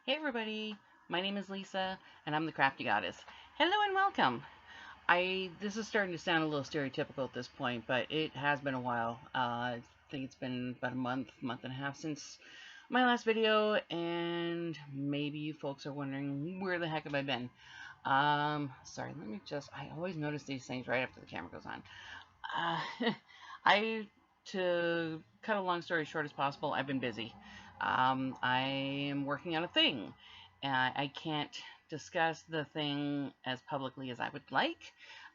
Hey everybody, my name is Lisa, and I'm the Crafty Goddess. Hello and welcome. This is starting to sound a little stereotypical at this point, but it has been a while. I think it's been about a month and a half since my last video, and maybe you folks are wondering where the heck have I been. Sorry, let me just. I always notice these things right after the camera goes on. Uh, I, to cut a long story short as possible, I've been busy. I am working on a thing. I can't discuss the thing as publicly as I would like.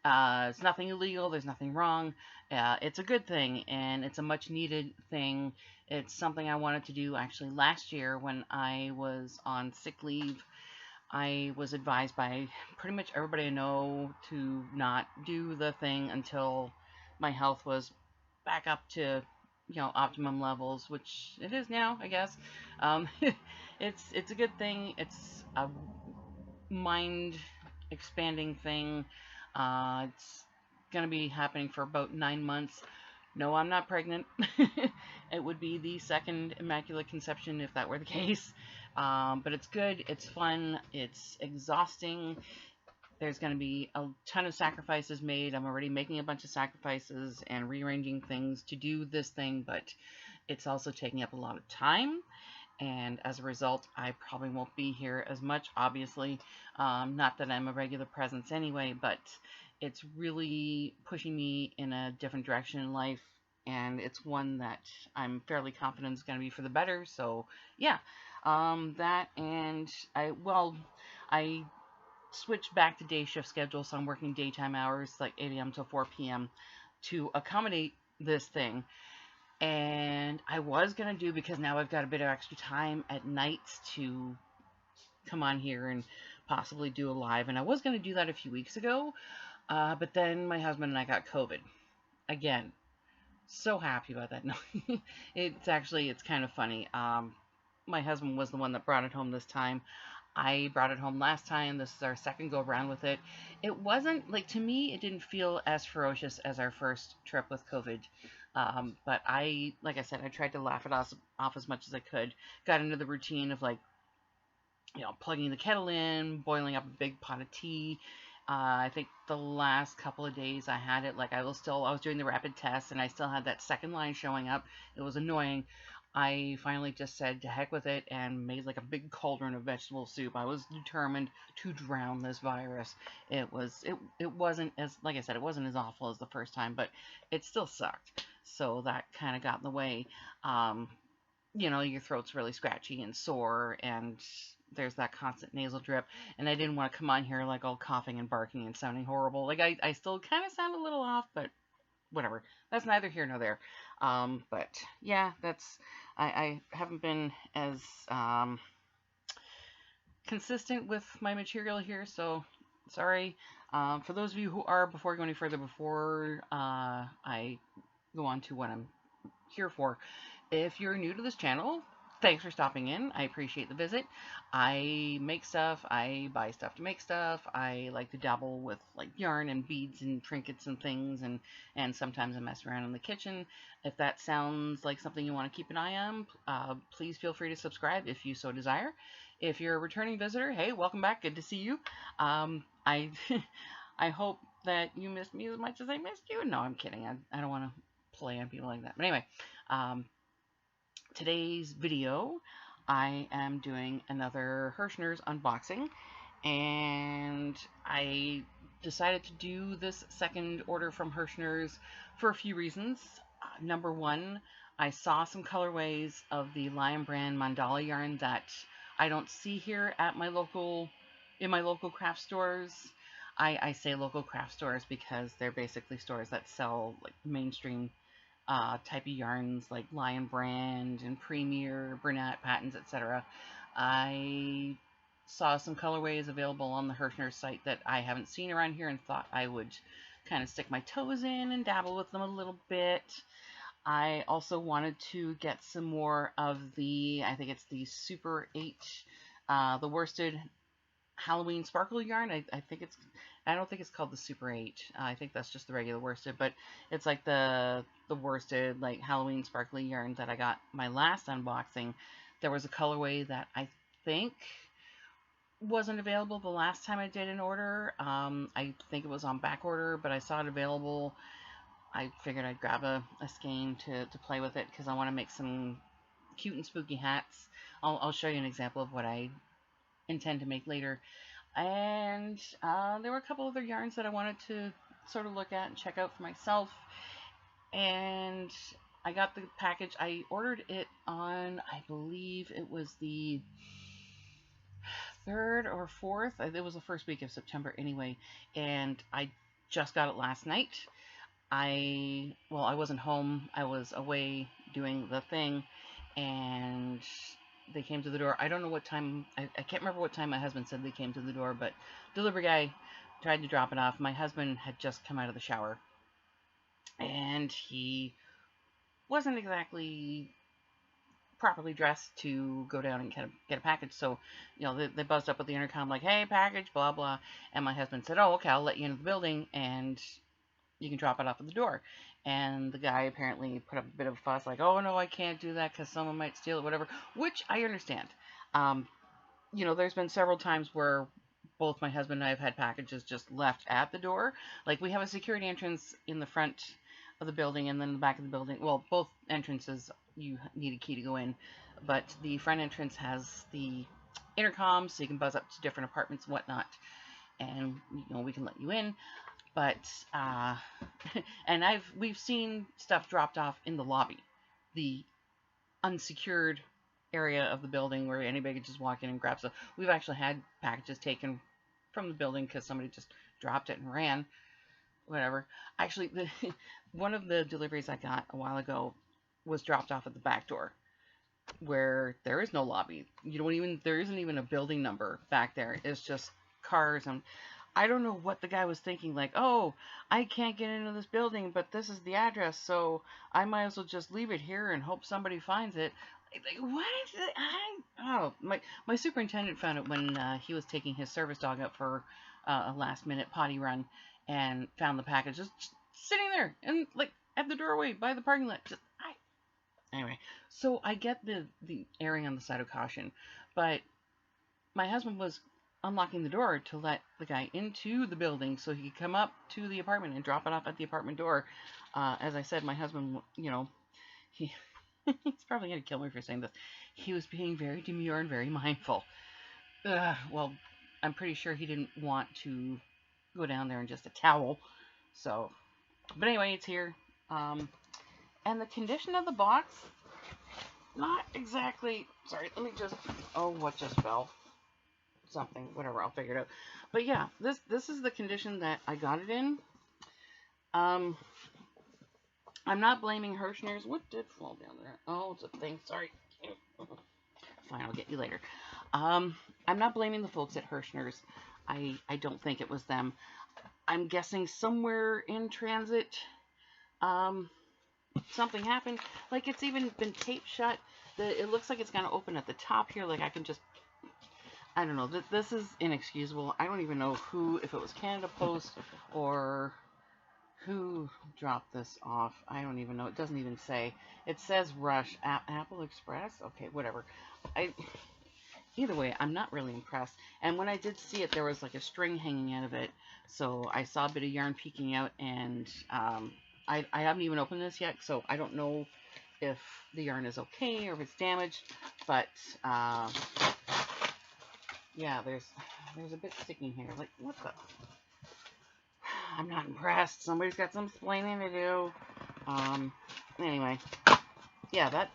It's nothing illegal. There's nothing wrong. It's a good thing, and it's a much needed thing. It's something I wanted to do actually last year when I was on sick leave. I was advised by pretty much everybody I know to not do the thing until my health was back up to, optimum levels, which it is now, I guess. Um, it's a good thing. It's a mind expanding thing. It's gonna be happening for about 9 months. No, I'm not pregnant. It would be the second immaculate conception if that were the case. But it's good, it's fun, it's exhausting. There's going to be a ton of sacrifices made. I'm already making a bunch of sacrifices and rearranging things to do this thing, but it's also taking up a lot of time. And as a result, I probably won't be here as much, obviously. Not that I'm a regular presence anyway, but it's really pushing me in a different direction in life. And it's one that I'm fairly confident is going to be for the better. So, yeah, that and I switched back to day shift schedule, so I'm working daytime hours, like 8 a.m. till 4 p.m. to accommodate this thing. And I was going to do, because now I've got a bit of extra time at nights to come on here and possibly do a live. And I was going to do that a few weeks ago, but then my husband and I got COVID. Again, so happy about that. No, it's kind of funny. My husband was the one that brought it home this time. I brought it home last time. This is our second go around with it. It wasn't like, to me, it didn't feel as ferocious as our first trip with COVID. But like I said, I tried to laugh it off as much as I could. Got into the routine of, like, plugging the kettle in, boiling up a big pot of tea. I think the last couple of days I had it, like, I was doing the rapid test and I still had that second line showing up. It was annoying. I finally just said to heck with it and made like a big cauldron of vegetable soup. I was determined to drown this virus. It wasn't as, like I said, it wasn't as awful as the first time, but it still sucked. So that kind of got in the way. Um, your throat's really scratchy and sore, and there's that constant nasal drip. And I didn't want to come on here like all coughing and barking and sounding horrible. Like, I still kind of sound a little off, but whatever. That's neither here nor there. But yeah, I haven't been as consistent with my material here, so sorry. For those of you who are, before going any further, before I go on to what I'm here for, if you're new to this channel, thanks for stopping in. I appreciate the visit. I make stuff. I buy stuff to make stuff. I like to dabble with, like, yarn and beads and trinkets and things, and sometimes I mess around in the kitchen. If that sounds like something you want to keep an eye on, please feel free to subscribe if you so desire. If you're a returning visitor, hey, welcome back. Good to see you. I I hope that you missed me as much as I missed you. No, I'm kidding. I don't want to play on people like that. But anyway, today's video, I am doing another Herrschners unboxing, and I decided to do this second order from Herrschners for a few reasons. Number one, I saw some colorways of the Lion Brand mandala yarn that I don't see here at in my local craft stores. I say local craft stores because they're basically stores that sell, like, mainstream type of yarns like Lion Brand and Premier, Bernat, Patents, etc. I saw some colorways available on the Herrschner site that I haven't seen around here and thought I would kind of stick my toes in and dabble with them a little bit. I also wanted to get some more of I think it's the Super 8, the worsted Halloween sparkle yarn. I don't think it's called the Super 8. I think that's just the regular worsted, but it's like the worsted, like, Halloween sparkly yarn that I got my last unboxing. There was a colorway that I think wasn't available the last time I did an order. I think it was on back order, but I saw it available. I figured I'd grab a skein to play with it because I want to make some cute and spooky hats. I'll show you an example of what I intend to make later. And there were a couple other yarns that I wanted to sort of look at and check out for myself. And I got the package. I ordered it on, I believe it was the 3rd or 4th. It was the first week of September anyway. And I just got it last night. I wasn't home. I was away doing the thing. And they came to the door. I don't know what time. I can't remember what time my husband said they came to the door, but delivery guy tried to drop it off. My husband had just come out of the shower, and he wasn't exactly properly dressed to go down and get a package. So, they buzzed up with the intercom like, "Hey, package, blah blah." And my husband said, "Oh, okay, I'll let you into the building, and you can drop it off at the door." And the guy apparently put up a bit of a fuss, like, "Oh no, I can't do that because someone might steal it, whatever." Which I understand. There's been several times where both my husband and I have had packages just left at the door. Like, we have a security entrance in the front of the building and then the back of the building. Well, both entrances you need a key to go in, but the front entrance has the intercom, so you can buzz up to different apartments and whatnot, and we can let you in. But and we've seen stuff dropped off in the lobby, the unsecured area of the building where anybody could just walk in and grab stuff. We've actually had packages taken from the building because somebody just dropped it and ran. Whatever. Actually, one of the deliveries I got a while ago was dropped off at the back door, where there is no lobby. There isn't even a building number back there. It's just cars, and I don't know what the guy was thinking, like, "Oh, I can't get into this building, but this is the address, so I might as well just leave it here and hope somebody finds it." Like, what? My superintendent found it when he was taking his service dog out for a last-minute potty run, and found the package just sitting there, and like at the doorway by the parking lot. Anyway, so I get the erring on the side of caution, but my husband was unlocking the door to let the guy into the building so he could come up to the apartment and drop it off at the apartment door. As I said, my husband, he he's probably going to kill me for saying this. He was being very demure and very mindful. Well, I'm pretty sure he didn't want to go down there in just a towel. So, but anyway, it's here. And the condition of the box, not exactly, sorry, let me just, what just fell? Something, whatever, I'll figure it out. But yeah, this is the condition that I got it in. I'm not blaming Herrschners. What did fall down there? Oh, it's a thing, sorry. Fine, I'll get you later. I'm not blaming the folks at Herrschners. I don't think it was them. I'm guessing somewhere in transit, something happened. Like, it's even been taped shut. It looks like it's going to open at the top here. Like, I can just, I don't know. This is inexcusable. I don't even know if it was Canada Post or who dropped this off. I don't even know. It doesn't even say. It says Rush. Apple Express? Okay, whatever. Either way, I'm not really impressed. And when I did see it, there was like a string hanging out of it. So I saw a bit of yarn peeking out, and I haven't even opened this yet, so I don't know if the yarn is okay or if it's damaged. But yeah, there's a bit sticking here. Like, what the? I'm not impressed. Somebody's got some explaining to do. Anyway, yeah, that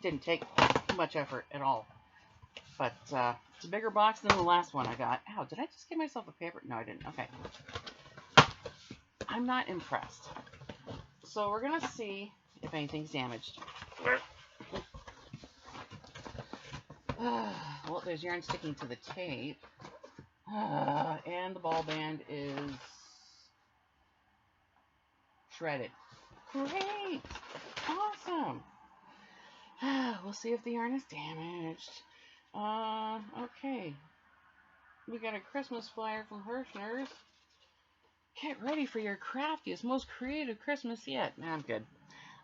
didn't take much effort at all. But it's a bigger box than the last one I got. Ow, did I just give myself a paper? No, I didn't. Okay. I'm not impressed. So we're going to see if anything's damaged. Well, there's yarn sticking to the tape. And the ball band is shredded. Great! Awesome! We'll see if the yarn is damaged. Okay. We got a Christmas flyer from Herrschners. Get ready for your craftiest, most creative Christmas yet. Nah, I'm good.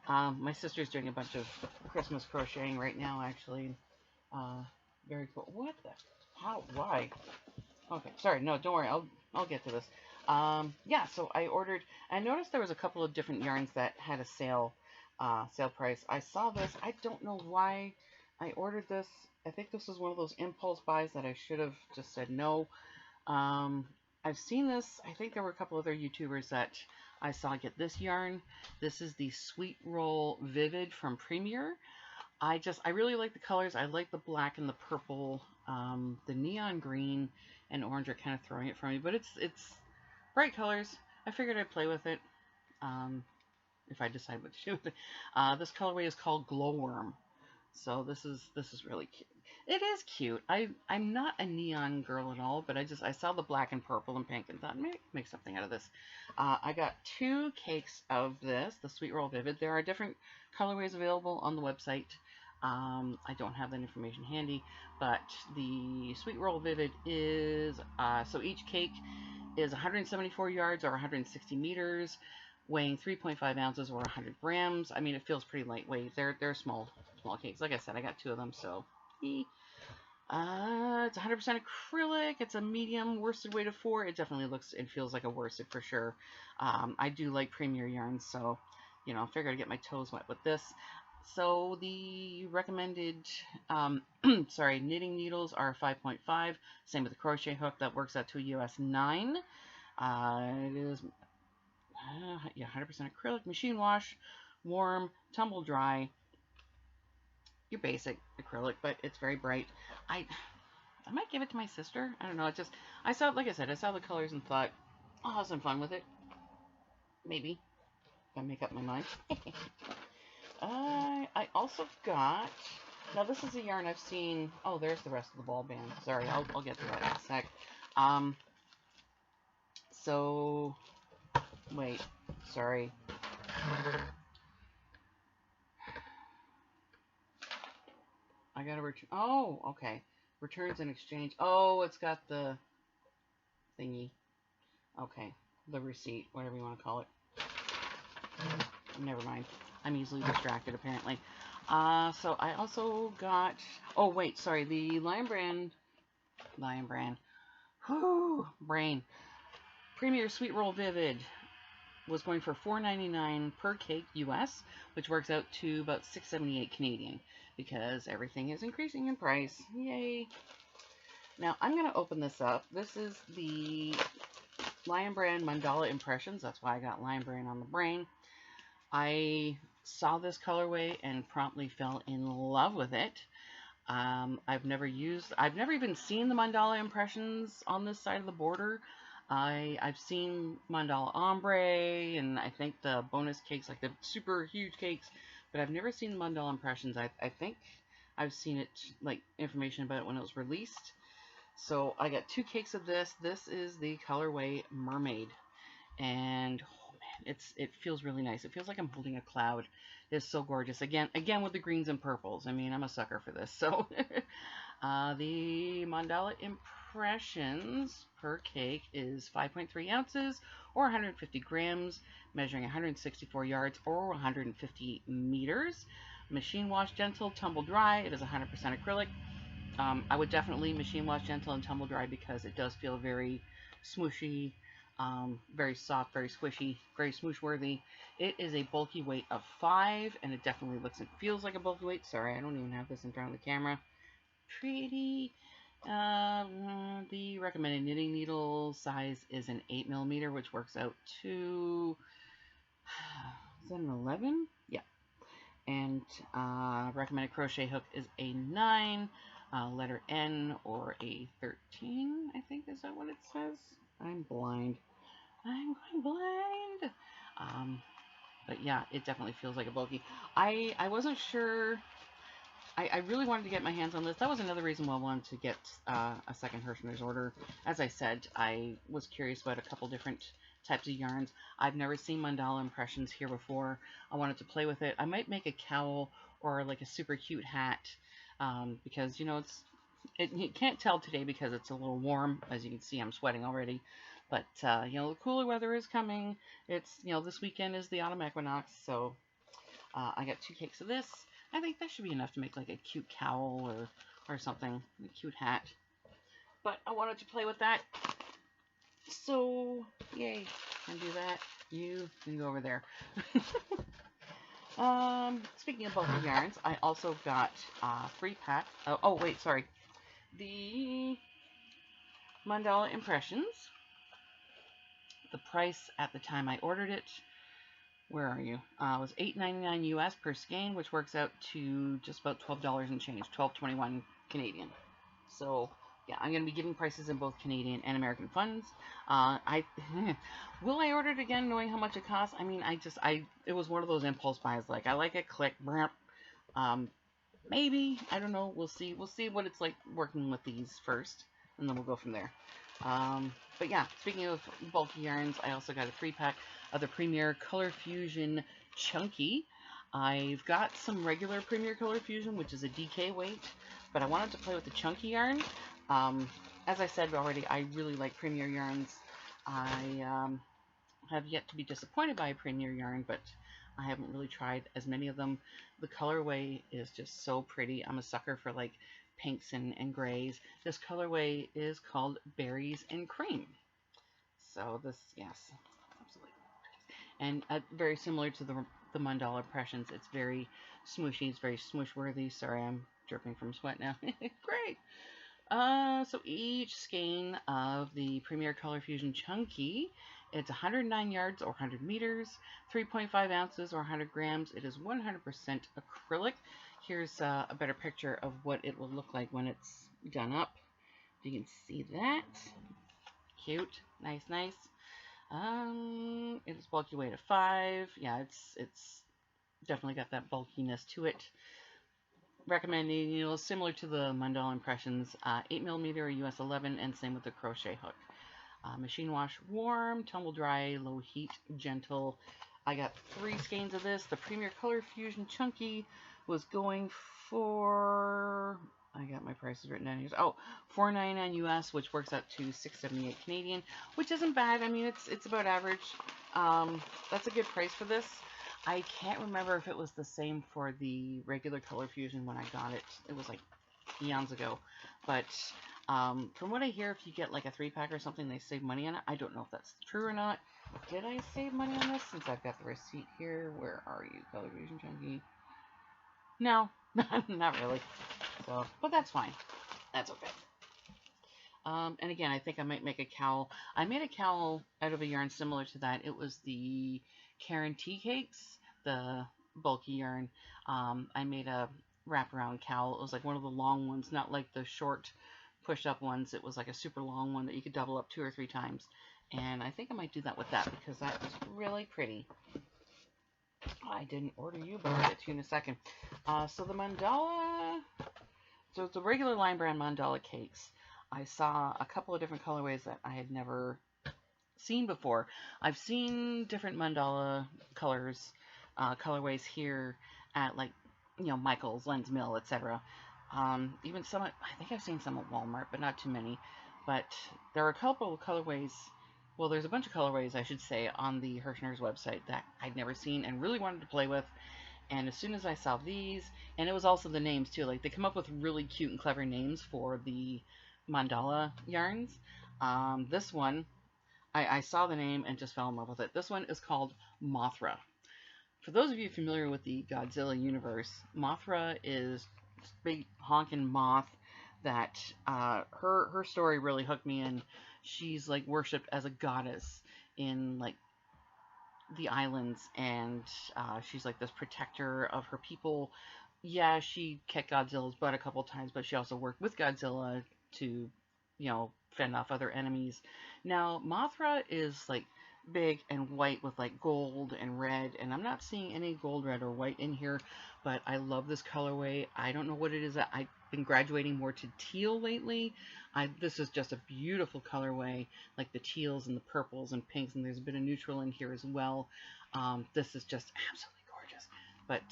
My sister's doing a bunch of Christmas crocheting right now, actually. Very cool. What the? How? Why? Okay, sorry. No, don't worry. I'll get to this. Yeah. So I ordered. I noticed there was a couple of different yarns that had a sale price. I saw this. I don't know why I ordered this. I think this was one of those impulse buys that I should have just said no. Um, I've seen this. I think there were a couple other YouTubers that I saw get this yarn. This is the Sweet Roll Vivid from Premier. I really like the colors. I like the black and the purple. The neon green and orange are kind of throwing it from me, but it's bright colors. I figured I'd play with it if I decide what to do with it. This colorway is called Glowworm. So this is really cute. It is cute. I'm not a neon girl at all, but I saw the black and purple and pink and thought maybe make something out of this. I got 2 cakes of this, the Sweet Roll Vivid. There are different colorways available on the website. I don't have that information handy, but the Sweet Roll Vivid is so each cake is 174 yards or 160 meters, weighing 3.5 ounces or 100 grams. I mean, it feels pretty lightweight. They're small cakes. Like I said, I got 2 of them, so it's 100% acrylic. It's a medium worsted weight of 4. It definitely looks and feels like a worsted for sure. I do like Premier yarns, so I figured I'd get my toes wet with this. So the recommended, knitting needles are 5.5. Same with the crochet hook. That works out to a US 9. It is, 100% acrylic, machine wash, warm, tumble dry. Your basic acrylic, but it's very bright. I might give it to my sister. I don't know. I saw, like I said, I saw the colors and thought, I'll have some fun with it. Maybe. If I make up my mind. I also got, now this is a yarn I've seen, oh, there's the rest of the ball band. Sorry, I'll get to that in a sec. So, wait, sorry. I gotta return, oh, okay. Returns and exchange. Oh, it's got the thingy. Okay, the receipt, whatever you want to call it. Never mind. I'm easily distracted, apparently. So I also got, oh, wait, sorry, the Lion Brand, brain, Premier Sweet Roll Vivid was going for $4.99 per cake US, which works out to about $6.78 Canadian, because everything is increasing in price. Yay. Now, I'm going to open this up. This is the Lion Brand Mandala Impressions. That's why I got Lion Brand on the brain. I saw this colorway and promptly fell in love with it. I've never even seen the Mandala Impressions on this side of the border. I've seen Mandala Ombre, and I think the bonus cakes, like the super huge cakes, but I've never seen the Mandala Impressions. I think I've seen it, like, information about it when it was released. So I got 2 cakes of this. This is the colorway Mermaid, and oh man, it feels really nice. It feels like I'm holding a cloud. It's so gorgeous. Again with the greens and purples. I mean, I'm a sucker for this. So the Mandala Impressions per cake is 5.3 ounces or 150 grams, measuring 164 yards or 150 meters. Machine wash gentle, tumble dry. It is 100% acrylic. I would definitely machine wash gentle and tumble dry because it does feel very smooshy, very soft, very squishy, very smoosh worthy. It is a bulky weight of 5, and it definitely looks and feels like a bulky weight. Sorry, I don't even have this in front of the camera. Pretty. The recommended knitting needle size is an 8mm, which works out to, is that an 11? Yeah. And recommended crochet hook is a 9, letter N, or a 13, I think. Is that what it says? I'm blind. I'm going blind. But yeah, it definitely feels like a bulky. I wasn't sure. I really wanted to get my hands on this. That was another reason why I wanted to get a second Herrschners order. As I said, I was curious about a couple different types of yarns. I've never seen Mandala Impressions here before. I wanted to play with it. I might make a cowl or like a super cute hat, because, you can't tell today because it's a little warm. As you can see, I'm sweating already. But, the cooler weather is coming. It's, this weekend is the autumn equinox, so I got 2 cakes of this. I think that should be enough to make like a cute cowl or something. A cute hat. But I wanted to play with that. So, yay. Can do that. You can go over there. Speaking of bulky yarns, I also got free pack. Oh, wait, sorry. The Mandala Impressions. The price at the time I ordered it, where are you? Was $8.99 US per skein, which works out to just about $12 and change, $12.21 Canadian. So yeah, I'm gonna be giving prices in both Canadian and American funds. I will I order it again, knowing how much it costs? I mean, it was one of those impulse buys. Like I like it, click, maybe, I don't know. We'll see. We'll see what it's like working with these first, and then we'll go from there. But yeah, speaking of bulky yarns, I also got a 3-pack of the Premier Color Fusion Chunky. I've got some regular Premier Color Fusion, which is a DK weight, but I wanted to play with the chunky yarn. As I said already, I really like Premier yarns. I have yet to be disappointed by a Premier yarn, but I haven't really tried as many of them. The colorway is just so pretty. I'm a sucker for like pinks and grays. This colorway is called Berries and Cream. So this, yes, absolutely. And very similar to the Mandala Impressions. It's very smooshy. It's very smoosh worthy. Sorry, I'm dripping from sweat now. Great. So each skein of the Premier Color Fusion Chunky, it's 109 yards or 100 meters, 3.5 ounces or 100 grams. It is 100% acrylic. Here's a better picture of what it will look like when it's done up. You can see that. Cute. Nice, nice. It is bulky weight of 5. Yeah, it's definitely got that bulkiness to it. Recommending, similar to the Mandala Impressions, 8mm or US 11, and same with the crochet hook. Machine wash, warm, tumble dry, low heat, gentle. I got 3 skeins of this. The Premier Color Fusion Chunky was going for, I got my prices written down here. Oh, $4.99 US, which works out to $6.78 Canadian, which isn't bad. I mean, it's about average. That's a good price for this. I can't remember if it was the same for the regular Color Fusion when I got it. It was like eons ago. But from what I hear, if you get like a 3-pack or something, they save money on it. I don't know if that's true or not. Did I save money on this? Since I've got the receipt here. Where are you, Color Fusion Chunky? No, not really. So, but that's fine. That's okay. And again, I think I might make a cowl. I made a cowl out of a yarn similar to that. It was the Karen Tea Cakes, the bulky yarn. I made a wraparound cowl. It was like one of the long ones, not like the short push-up ones. It was like a super long one that you could double up 2 or 3 times. And I think I might do that with that because that was really pretty. I didn't order you, but I'll get to you in a second. So the Mandala, so it's a regular line brand Mandala cakes. I saw a couple of different colorways that I had never seen before. I've seen different Mandala colorways here at like, Michael's, Lens Mill, etc. Even some, I think I've seen some at Walmart, but not too many. But there are a couple of colorways. Well, there's a bunch of colorways, I should say, on the Herrschners website that I'd never seen and really wanted to play with. And as soon as I saw these, and it was also the names too, like they come up with really cute and clever names for the Mandala yarns. This one, I saw the name and just fell in love with it. This one is called Mothra. For those of you familiar with the Godzilla universe, Mothra is this big honking moth that her story really hooked me in. She's like worshipped as a goddess in like the islands, and she's like this protector of her people. Yeah, she kicked Godzilla's butt a couple times, but she also worked with Godzilla to, fend off other enemies. Now, Mothra is like big and white with like gold and red, and I'm not seeing any gold, red, or white in here, but I love this colorway. I don't know what it is. I've been graduating more to teal lately. This is just a beautiful colorway, like the teals and the purples and pinks, and there's a bit of neutral in here as well. This is just absolutely gorgeous. But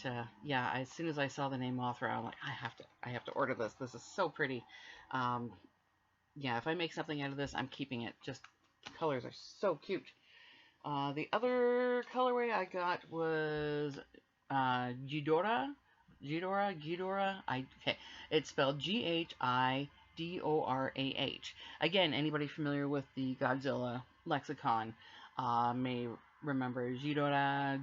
yeah, as soon as I saw the name Mothra, I'm like, I have to order this. This is so pretty. Yeah, if I make something out of this, I'm keeping it. Just the colors are so cute. The other colorway I got was Ghidorah Okay, it's spelled Ghidorah. Again, anybody familiar with the Godzilla lexicon may remember Ghidorah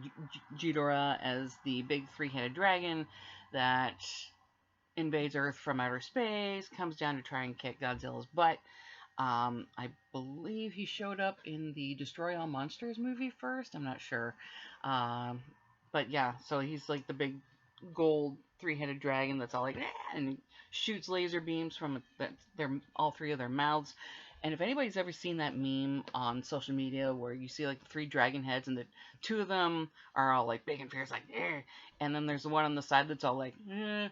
as the big three-headed dragon that invades Earth from outer space, comes down to try and kick Godzilla's butt. I believe he showed up in the Destroy All Monsters movie first. I'm not sure. Um, but yeah, so he's like the big gold three-headed dragon that's all like, "Ah," and shoots laser beams from their all three of their mouths. And if anybody's ever seen that meme on social media where you see like the three dragon heads and the two of them are all like big and fierce, like, eh, and then there's the one on the side that's all like, eh,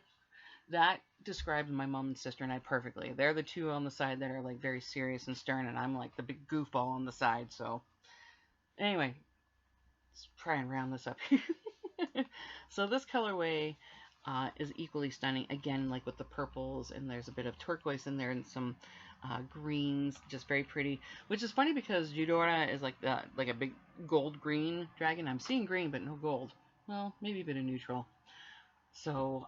that describes my mom and sister and I perfectly. They're the two on the side that are like very serious and stern, and I'm like the big goofball on the side. So anyway, let's try and round this up. So this colorway is equally stunning. Again, like with the purples, and there's a bit of turquoise in there and some greens, just very pretty. Which is funny because Eudora is like a big gold green dragon. I'm seeing green, but no gold. Well, maybe a bit of neutral. So,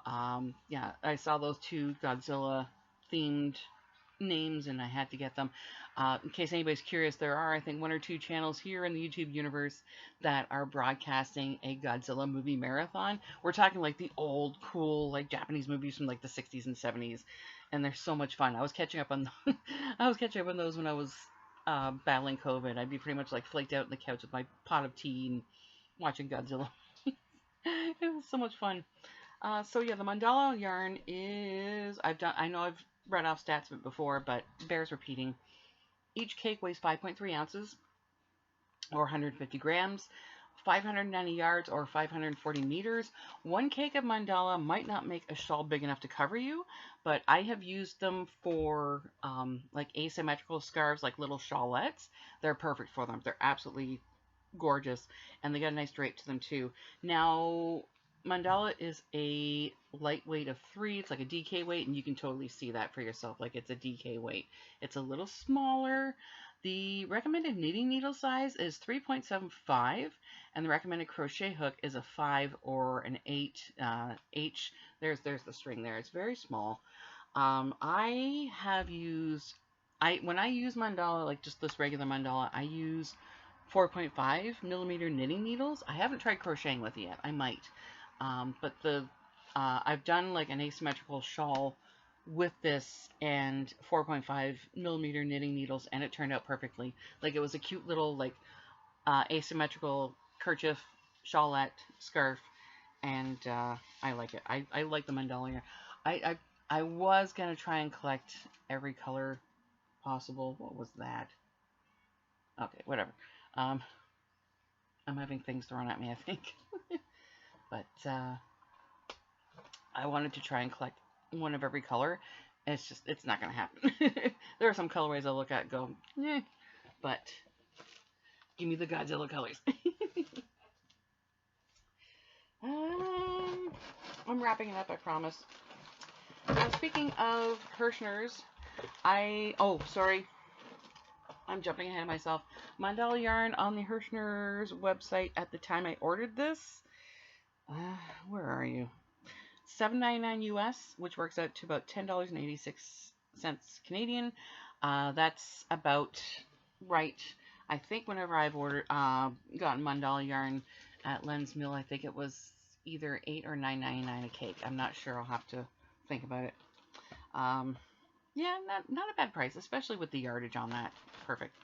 yeah, I saw those two Godzilla themed names and I had to get them. In case anybody's curious, there are, I think, one or two channels here in the YouTube universe that are broadcasting a Godzilla movie marathon. We're talking like the old, cool, like Japanese movies from like the 60s and 70s, and they're so much fun. I was catching up on, I was catching up on those when I was battling COVID. I'd be pretty much like flaked out on the couch with my pot of tea and watching Godzilla. It was so much fun. So yeah, the mandala yarn is I know I've read off stats of it before, but bears repeating. Each cake weighs 5.3 ounces or 150 grams, 590 yards or 540 meters. One cake of mandala might not make a shawl big enough to cover you, but I have used them for like asymmetrical scarves, like little shawlettes. They're perfect for them. They're absolutely gorgeous, and they got a nice drape to them too. Now, mandala is a lightweight of 3. It's like a DK weight, and you can totally see that for yourself. Like it's a DK weight. It's a little smaller. The recommended knitting needle size is 3.75, and the recommended crochet hook is a 5 or an 8 H. There's the string there. It's very small. I have used when I use mandala, like just this regular mandala, I use 4.5 millimeter knitting needles. I haven't tried crocheting with it yet. I might. But I've done like an asymmetrical shawl with this and 4.5 millimeter knitting needles, and it turned out perfectly. Like it was a cute little like asymmetrical kerchief, shawlette, scarf, and I like it. I like the mandala yarn. I was gonna try and collect every color possible. What was that? Okay, whatever. Um, I'm having things thrown at me, I think. But I wanted to try and collect one of every color. It's not going to happen. There are some colorways I'll look at and go, eh, but give me the Godzilla colors. um, I'm wrapping it up, I promise. Now, speaking of Herrschners, oh, sorry. I'm jumping ahead of myself. Mandala yarn on the Herrschners website at the time I ordered this. Where are you? $7.99 US, which works out to about $10.86 Canadian. That's about right. I think whenever I've gotten mandala yarn at Len's Mill, I think it was either $8 or $9.99 a cake. I'm not sure. I'll have to think about it. Yeah, not a bad price, especially with the yardage on that. Perfect.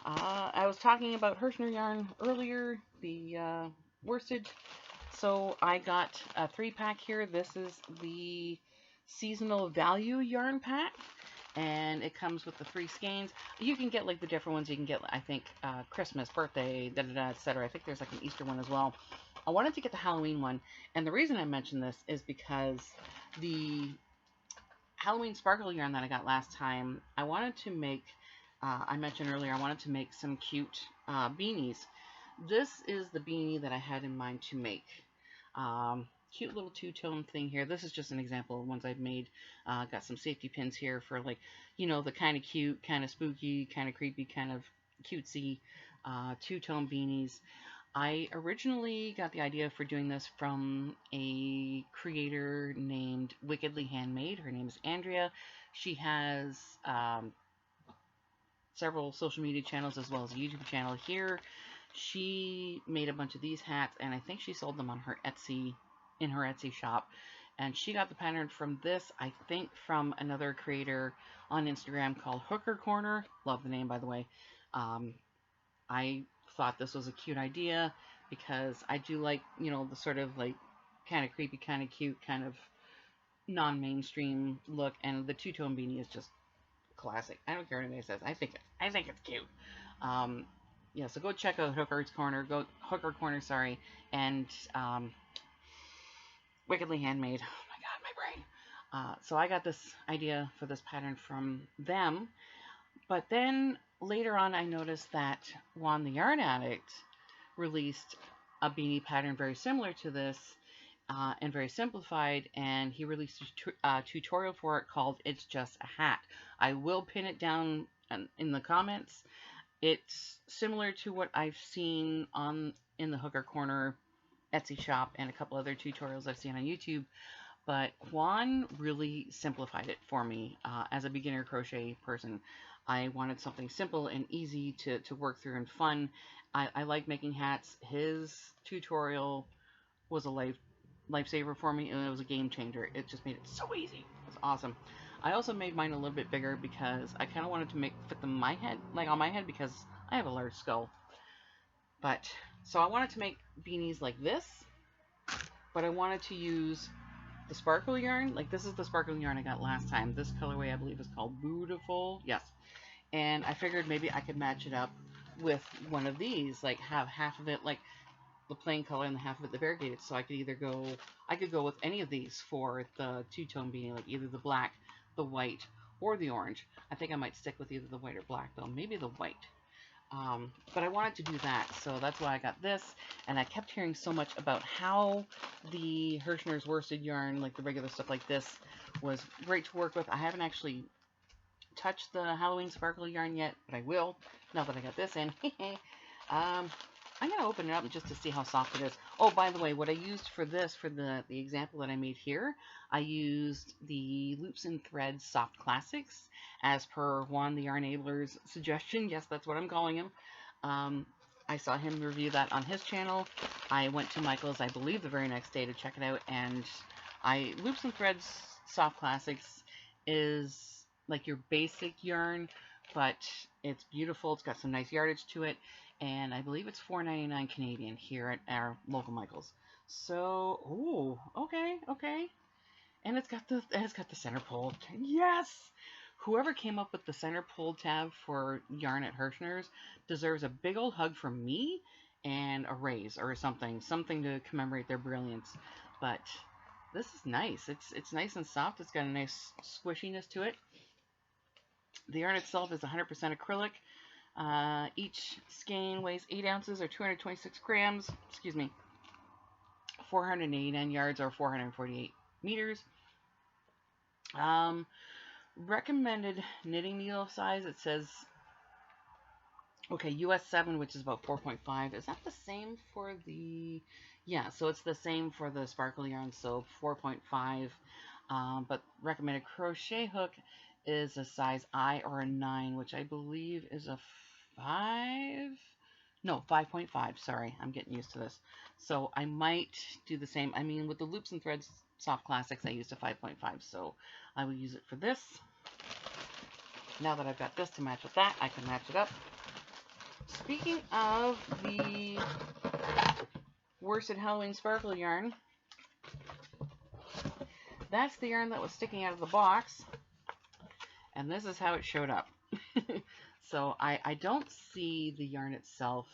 I was talking about Herrschner yarn earlier, the worsted. So I got a 3-pack here. This is the seasonal value yarn pack, and it comes with the 3 skeins. You can get like the different ones. You can get, I think, Christmas, birthday, etc. I think there's like an Easter one as well. I wanted to get the Halloween one, and the reason I mentioned this is because the Halloween sparkle yarn that I got last time, I wanted to make, I mentioned earlier, I wanted to make some cute beanies. This is the beanie that I had in mind to make. Cute little two-tone thing here. This is just an example of ones I've made. Got some safety pins here for like, you know, the kind of cute, kind of spooky, kind of creepy, kind of cutesy two-tone beanies. I originally got the idea for doing this from a creator named Wickedly Handmade. Her name is Andrea. She has several social media channels as well as a YouTube channel here. She made a bunch of these hats, and I think she sold them on her Etsy, in her Etsy shop. And she got the pattern from this, I think, from another creator on Instagram called Hooker Corner. Love the name, by the way. I thought this was a cute idea because I do like, you know, the sort of like kind of creepy, kind of cute, kind of non-mainstream look, and the two-tone beanie is just classic. I don't care what anybody says. I think it's cute. Um, yeah, so go check out Hooker Corner, sorry, and Wickedly Handmade. Oh my god, my brain. So I got this idea for this pattern from them, but then later on I noticed that Juan the Yarn Addict released a beanie pattern very similar to this, and very simplified, and he released a tutorial for it called It's Just a Hat. I will pin it down in the comments. It's similar to what I've seen in the Hooker Corner Etsy shop and a couple other tutorials I've seen on YouTube, but Juan really simplified it for me as a beginner crochet person. I wanted something simple and easy to work through and fun. I like making hats. His tutorial was a lifesaver for me, and it was a game changer. It just made it so easy. It's awesome. I also made mine a little bit bigger because I kind of wanted to fit them my head, like on my head, because I have a large skull. But so I wanted to make beanies like this, but I wanted to use the sparkle yarn. Like this is the sparkle yarn I got last time. This colorway I believe is called Beautiful. Yes. And I figured maybe I could match it up with one of these, like have half of it like the plain color and the half of it the variegated. So I could go with any of these for the two-tone beanie, like either the black, the white, or the orange. I think I might stick with either the white or black though, maybe the white. But I wanted to do that, so that's why I got this. And I kept hearing so much about how the Herrschners worsted yarn, like the regular stuff like this, was great to work with. I haven't actually touched the Halloween sparkle yarn yet, but I will now that I got this in. I'm going to open it up just to see how soft it is. Oh, by the way, what I used for this, for the example that I made here, I used the Loops and Threads Soft Classics, as per Juan the Yarnabler's suggestion. Yes, that's what I'm calling him. I saw him review that on his channel. I went to Michael's, I believe, the very next day to check it out, and Loops and Threads Soft Classics is like your basic yarn, but it's beautiful. It's got some nice yardage to it. And I believe it's $4.99 Canadian here at our local Michael's. So, ooh, okay. And it's got the center pull. Yes! Whoever came up with the center pull tab for yarn at Herrschners deserves a big old hug from me and a raise or something to commemorate their brilliance. But this is nice. It's nice and soft. It's got a nice squishiness to it. The yarn itself is 100% acrylic. Each skein weighs 8 ounces or 226 grams, 489 yards or 448 meters. Recommended knitting needle size, it says, okay, US 7, which is about 4.5. Is that the same for the, yeah, so it's the same for the sparkle yarn, so 4.5. But recommended crochet hook is a size I or a 9, which I believe is a 5.5, sorry, I'm getting used to this. So I might do the same. I mean, with the Loops and Threads Soft Classics, I used a 5.5, so I will use it for this. Now that I've got this to match with that, I can match it up. Speaking of the worsted Halloween sparkle yarn, that's the yarn that was sticking out of the box, and this is how it showed up. So I don't see the yarn itself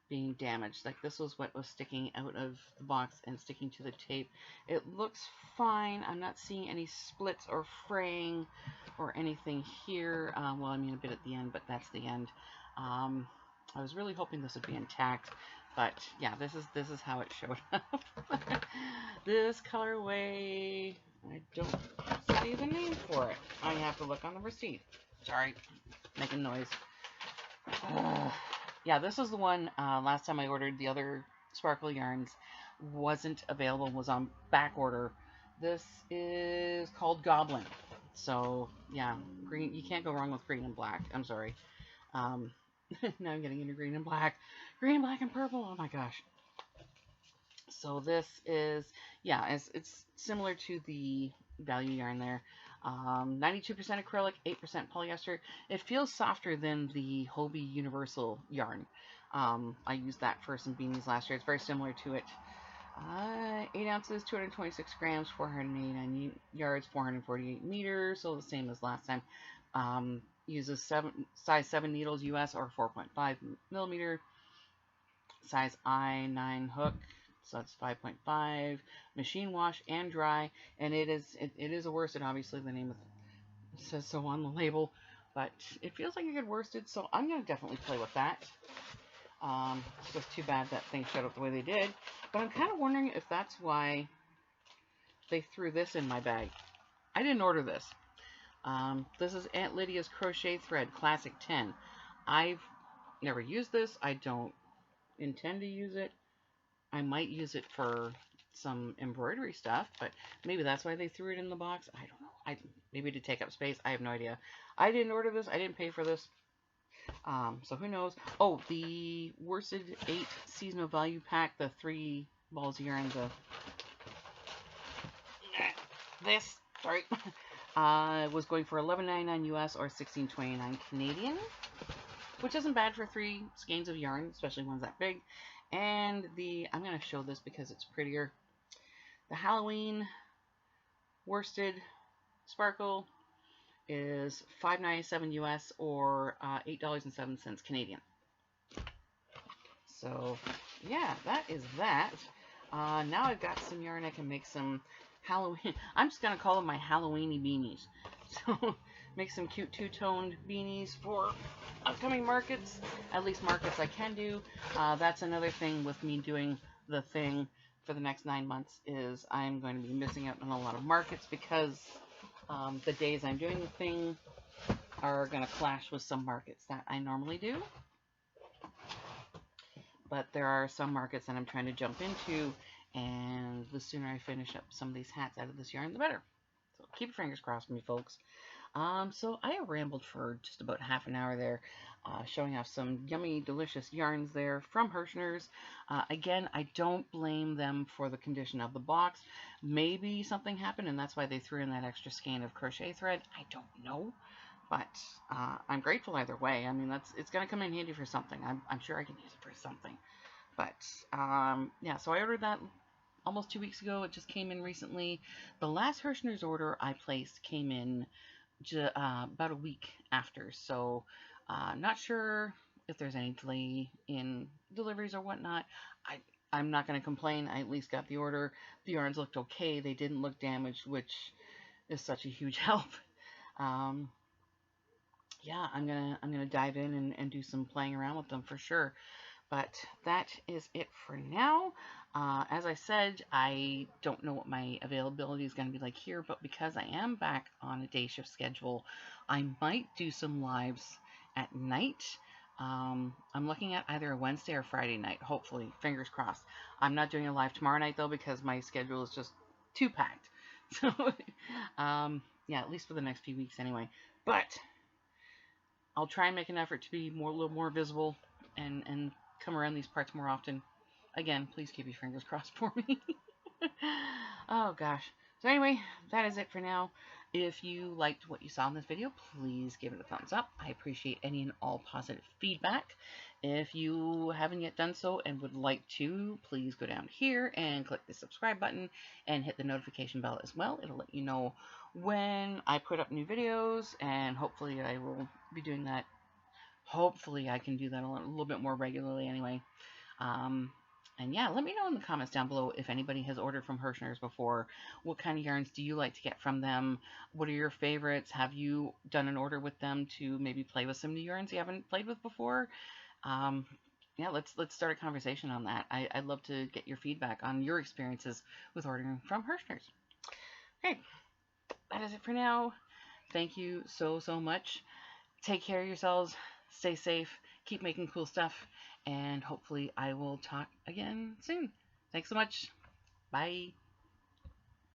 being damaged. Like this was what was sticking out of the box and sticking to the tape. It looks fine. I'm not seeing any splits or fraying or anything here. Well, I mean a bit at the end, but that's the end. I was really hoping this would be intact, but yeah, this is how it showed up. This colorway, I don't see the name for it. I have to look on the receipt. Sorry, making noise. Yeah, this is the one last time I ordered the other sparkle yarns wasn't available, was on back order. This is called Goblin. So, yeah, green. You can't go wrong with green and black. I'm sorry. Um, now I'm getting into green and black. Green, black, and purple. Oh my gosh. So this is, yeah, it's similar to the value yarn there. 92% acrylic, 8% polyester. It feels softer than the Hobie Universal yarn. I used that for some beanies last year. It's very similar to it. 8 ounces, 226 grams, 489 yards, 448 meters. So the same as last time. Uses size 7 needles US or 4.5 millimeter. Size I9 hook, so that's 5.5. Machine wash and dry, and it is a worsted. Obviously, the name of it says so on the label, but it feels like a good worsted, so I'm gonna definitely play with that. It's just too bad that things showed up the way they did, but I'm kind of wondering if that's why they threw this in my bag. I didn't order this. This is Aunt Lydia's Crochet Thread Classic 10. I've never used this. I don't intend to use it. I might use it for some embroidery stuff, but maybe that's why they threw it in the box. I don't know. Maybe to take up space. I have no idea. I didn't order this. I didn't pay for this. So who knows? Oh, the Worsted 8 seasonal value pack, the 3 balls of yarn, this, sorry, was going for $11.99 US or $16.29 Canadian, which isn't bad for 3 skeins of yarn, especially ones that big. And I'm going to show this because it's prettier. The Halloween worsted sparkle is $5.97 US or $8.07 Canadian. So yeah, that is that. Now I've got some yarn. I can make some Halloween. I'm just gonna call them my Halloweeny beanies. So make some cute two-toned beanies for upcoming markets. At least markets I can do. That's another thing with me doing the thing for the next 9 months is I'm going to be missing out on a lot of markets because the days I'm doing the thing are going to clash with some markets that I normally do. But there are some markets that I'm trying to jump into, and the sooner I finish up some of these hats out of this yarn, the better. So keep your fingers crossed for me, folks. So I rambled for just about half an hour there, showing off some yummy, delicious yarns there from Herrschners. Again, I don't blame them for the condition of the box. Maybe something happened, and that's why they threw in that extra skein of crochet thread. I don't know, but I'm grateful either way. I mean, it's going to come in handy for something. I'm sure I can use it for something. But yeah, so I ordered that almost 2 weeks ago. It just came in recently. The last Herrschners order I placed came in about a week after, so not sure if there's any delay in deliveries or whatnot. I'm not going to complain. I at least got the order. The yarns looked okay. They didn't look damaged, which is such a huge help. Yeah, I'm gonna dive in and do some playing around with them for sure. But that is it for now. As I said, I don't know what my availability is going to be like here, but because I am back on a day shift schedule, I might do some lives at night. I'm looking at either a Wednesday or Friday night, hopefully, fingers crossed. I'm not doing a live tomorrow night, though, because my schedule is just too packed. So, yeah, at least for the next few weeks anyway. But I'll try and make an effort to be a little more visible and come around these parts more often. Again, please keep your fingers crossed for me. Oh gosh. So anyway, that is it for now. If you liked what you saw in this video, please give it a thumbs up. I appreciate any and all positive feedback. If you haven't yet done so and would like to, please go down here and click the subscribe button and hit the notification bell as well. It'll let you know when I put up new videos, and hopefully I will be doing that. Hopefully I can do that a little bit more regularly anyway. And yeah, let me know in the comments down below if anybody has ordered from Herrschners before. What kind of yarns do you like to get from them? What are your favorites? Have you done an order with them to maybe play with some new yarns you haven't played with before? Yeah, let's start a conversation on that. I'd love to get your feedback on your experiences with ordering from Herrschners. Okay, that is it for now. Thank you so much. Take care of yourselves. Stay safe. Keep making cool stuff. and hopefully I will talk again soon. Thanks so much. Bye.